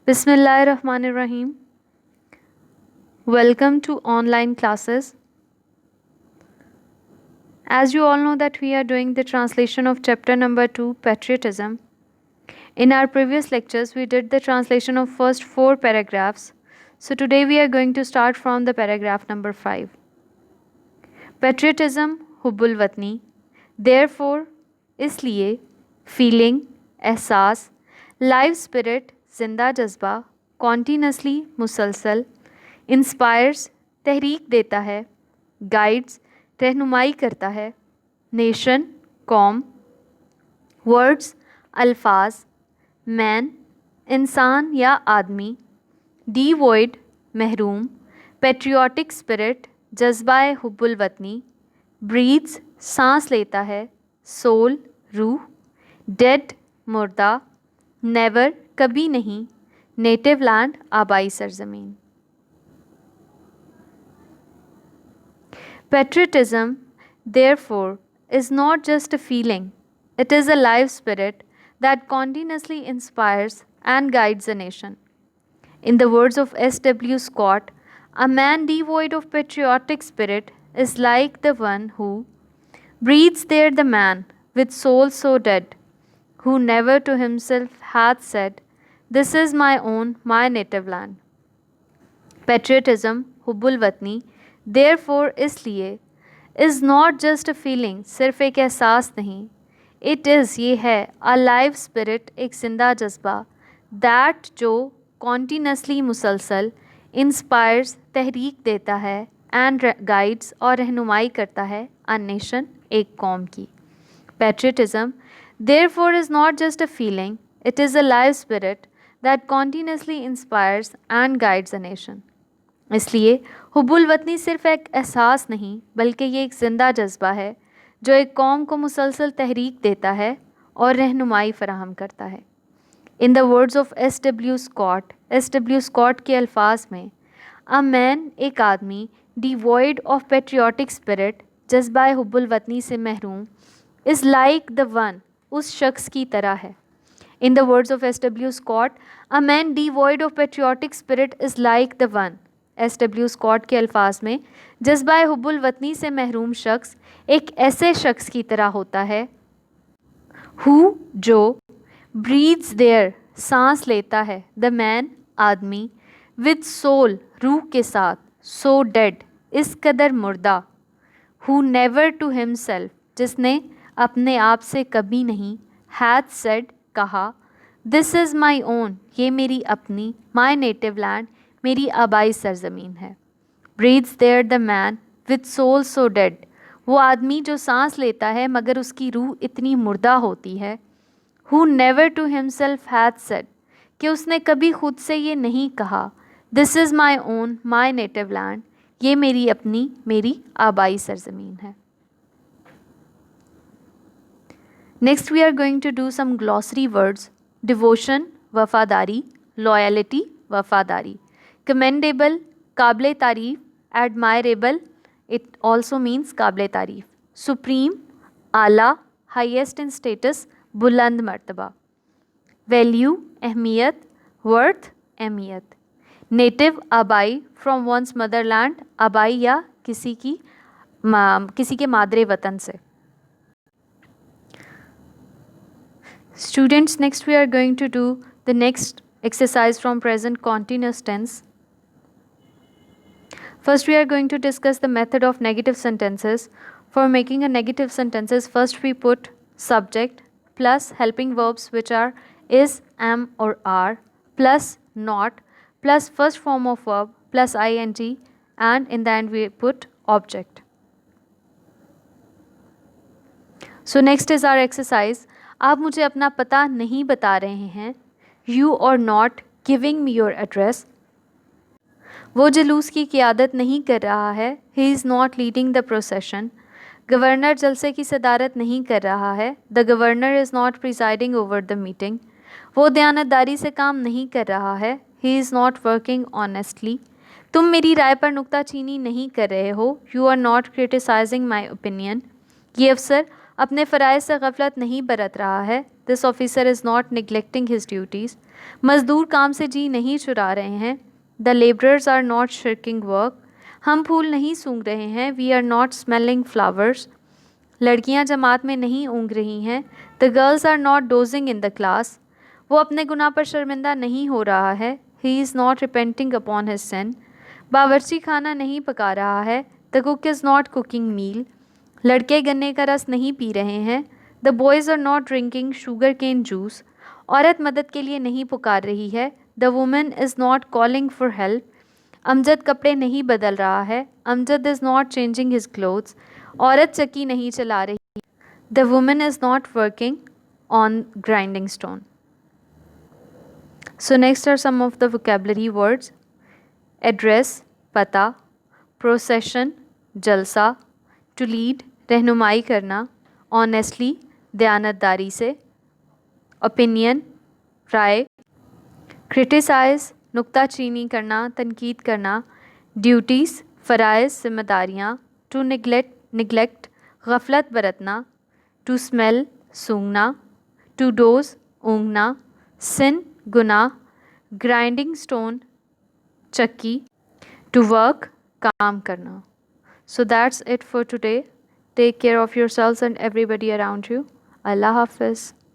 Bismillahirrahmanirrahim. Welcome to online classes. As you all know that we are doing the translation of chapter number 2, Patriotism. In our previous lectures, we did the translation of first 4 paragraphs. So today we are going to start from the paragraph number 5. Patriotism, हुब्बुल वतनी, therefore, इसलिए, feeling, एहसास, live spirit, जिंदा जज्बा, continuously, मुसलसल, inspires, तहरीक देता है, guides, रहनुमाई करता है, nation, कौम, words, अल्फाज, man, इंसान या आदमी, devoid, महरूम, patriotic spirit, जज्बाए हुब्बुल वतनी, breathes, सांस लेता है, soul, रूह, dead, मुर्दा, never, कभी नहीं, native land, आबाई Sarzameen. Patriotism, therefore, is not just a feeling, it is a live spirit that continuously inspires and guides a nation. In the words of S.W. Scott, a man devoid of patriotic spirit is like the one who breathes there the man with soul so dead, who never to himself hath said, "This is my own, my native land." Patriotism, हुब्बुल वतनी, therefore इसलिए, is not just a feeling, सिर्फ एक एहसास नहीं, it is, ये है, a live spirit, एक जिंदा जज्बा, that जो continuously मुसलसल, inspires, तहरीक देता है, and guides और रहनुमाई करता है, a nation, एक कौम की. Patriotism, therefore, is not just a feeling, it is a live spirit that continuously inspires and guides a nation. इसलिए हुब्बुल वतनी सिर्फ एक एहसास नहीं बल्कि ये एक ज़िंदा जज्बा है जो एक कौम को मुसलसल तहरीक देता है और रहनुमाई फराहम करता है. In the words of S.W. Scott के अल्फाज में, अ मैन, एक आदमी, डिवॉइड ऑफ पेट्रियाटिक स्पिरिट, जज्बा हुब्बुल वतनी से महरूम, इज़ लाइक द वन, उस शख्स की तरह है. In the words of S.W. Scott, a man devoid of patriotic spirit is like the one. S.W. Scott के अल्फाज में, जज्बा हुब्बुल वतनी से महरूम शख्स एक ऐसे शख्स की तरह होता है, who, जो, breathes there, सांस लेता है, the man, आदमी, with soul, रूह के साथ, so dead, इस कदर मुर्दा, who never to himself, जिसने अपने आप से कभी नहीं, hath said, कहा, दिस इज़ माई ओन, ये मेरी अपनी, माई नेटिव लैंड, मेरी आबाई सरजमीन है. Breathes there the man with soul so dead, वो आदमी जो सांस लेता है मगर उसकी रूह इतनी मुर्दा होती है. Who never to himself hath said, कि उसने कभी खुद से ये नहीं कहा, this is my own, my native land, ये मेरी अपनी, मेरी आबाई सरजमीन है. Next we are going to do some glossary words. Devotion, वफ़ादारी, loyalty, वफ़ादारी, commendable, काबिल तारीफ़, admirable, it also means काबिल तारीफ़, supreme, आला, highest in status, बुलंद मर्तबा, value, अहमियत, worth, अहमियत, native, आबाई, from one's motherland, आबाई या किसी के मादरे वतन से. Students, next we are going to do the next exercise from present continuous tense. First we are going to discuss the method of negative sentences. For making a negative sentences, first we put subject plus helping verbs which are is, am or are, plus not, plus first form of verb, plus ing, and in the end we put object. So next is our exercise. आप मुझे अपना पता नहीं बता रहे हैं, you are not giving me your address. वो जुलूस की क़ियादत नहीं कर रहा है, he is not leading the procession. Governor जलसे की सदारत नहीं कर रहा है, the governor is not presiding over the meeting. वो दयानतदारी से काम नहीं कर रहा है, he is not working honestly. तुम मेरी राय पर नुक्ताचीनी नहीं कर रहे हो, you are not criticising my opinion. ये अफसर अपने फ़राइज़ से गफलत नहीं बरत रहा है, this officer is not neglecting his duties. मजदूर काम से जी नहीं चुरा रहे हैं। The labourers are not shirking work. हम फूल नहीं सूंघ रहे हैं। We are not smelling flowers. लड़कियां जमात में नहीं ऊँग रही हैं। The girls are not dozing in the class. वो अपने गुनाह पर शर्मिंदा नहीं हो रहा है। He is not repenting upon his sin. बावर्ची खाना नहीं पका रहा है। The cook is not cooking meal. लड़के गन्ने का रस नहीं पी रहे हैं। The boys are not drinking sugar cane juice. औरत मदद के लिए नहीं पुकार रही है। The women is not calling for help. Amjad कपड़े नहीं बदल रहा है। Amjad is not changing his clothes. औरत चक्की नहीं चला रही। The women is not working on grinding stone. So next are some of the vocabulary words. Address, पता. Procession, जलसा. To lead, रहनुमाई करना. Honestly, दयानतदारी से. Opinion, राय. Criticize, नुक्ताचीनी करना, तनकीद करना. Duties, फ़राइज़, जिम्मेदारियाँ. To neglect, गफलत बरतना. To smell, सूंघना. To doze, ऊँघना. Sin, गुनाह. ग्राइंडिंग स्टोन, चक्की. टू वर्क, काम करना. So that's it for today. Take care of yourselves and everybody around you. अल्लाह हाफिज़.